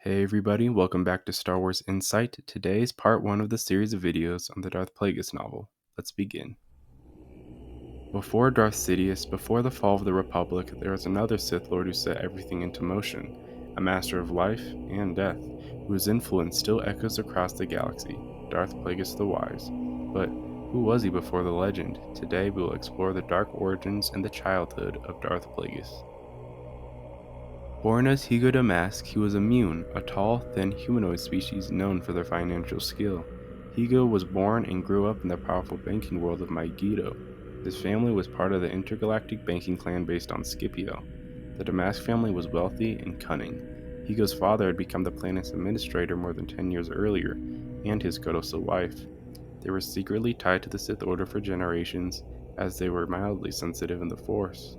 Hey everybody, welcome back to Star Wars Insight. Today is part 1 of the series of videos on the Darth Plagueis novel. Let's begin. Before Darth Sidious, before the fall of the Republic, there was another Sith Lord who set everything into motion, a master of life and death, whose influence still echoes across the galaxy, Darth Plagueis the Wise. But who was he before the legend? Today we will explore the dark origins and the childhood of Darth Plagueis. Born as Higo Damask, he was a Mune, a tall, thin humanoid species known for their financial skill. Higo was born and grew up in the powerful banking world of Megiddo. His family was part of the intergalactic banking clan based on Scipio. The Damask family was wealthy and cunning. Higo's father had become the planet's administrator more than 10 years earlier, and his Kodosa wife. They were secretly tied to the Sith Order for generations, as they were mildly sensitive in the Force.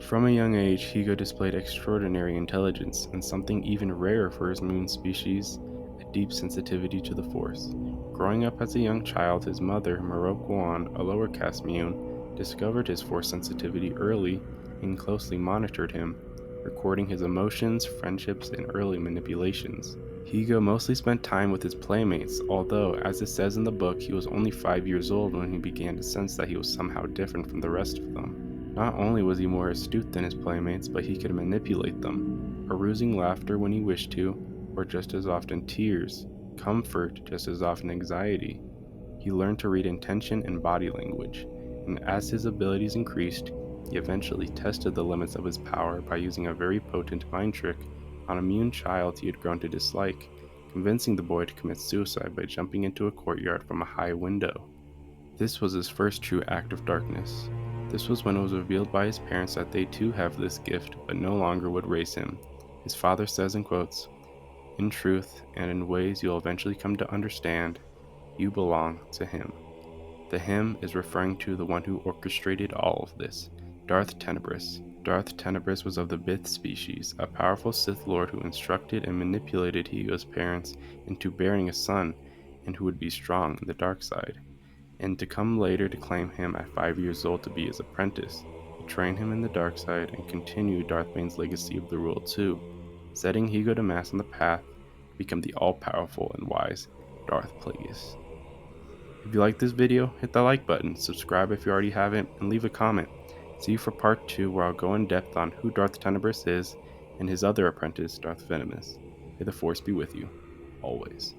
From a young age, Higo displayed extraordinary intelligence, and something even rarer for his moon species, a deep sensitivity to the Force. Growing up as a young child, his mother, Marok Guan, a lower caste Mune, discovered his Force sensitivity early and closely monitored him, recording his emotions, friendships, and early manipulations. Higo mostly spent time with his playmates, although, as it says in the book, he was only 5 years old when he began to sense that he was somehow different from the rest of them. Not only was he more astute than his playmates, but he could manipulate them, arousing laughter when he wished to, or just as often tears, comfort just as often anxiety. He learned to read intention and body language, and as his abilities increased, he eventually tested the limits of his power by using a very potent mind trick on a Mune child he had grown to dislike, convincing the boy to commit suicide by jumping into a courtyard from a high window. This was his first true act of darkness. This was when it was revealed by his parents that they too have this gift, but no longer would raise him. His father says in quotes, "In truth, and in ways you'll eventually come to understand, you belong to him." The him is referring to the one who orchestrated all of this, Darth Tenebrous. Darth Tenebrous was of the Bith species, a powerful Sith Lord who instructed and manipulated Higo's parents into bearing a son, and who would be strong in the dark side, and to come later to claim him at 5 years old to be his apprentice, to train him in the dark side and continue Darth Bane's legacy of the rule too, setting Higo Damask on the path to become the all-powerful and wise Darth Plagueis. If you like this video, hit the like button, subscribe if you already haven't, and leave a comment. See you for part 2 where I'll go in depth on who Darth Tenebrous is and his other apprentice, Darth Venamis. May the Force be with you, always.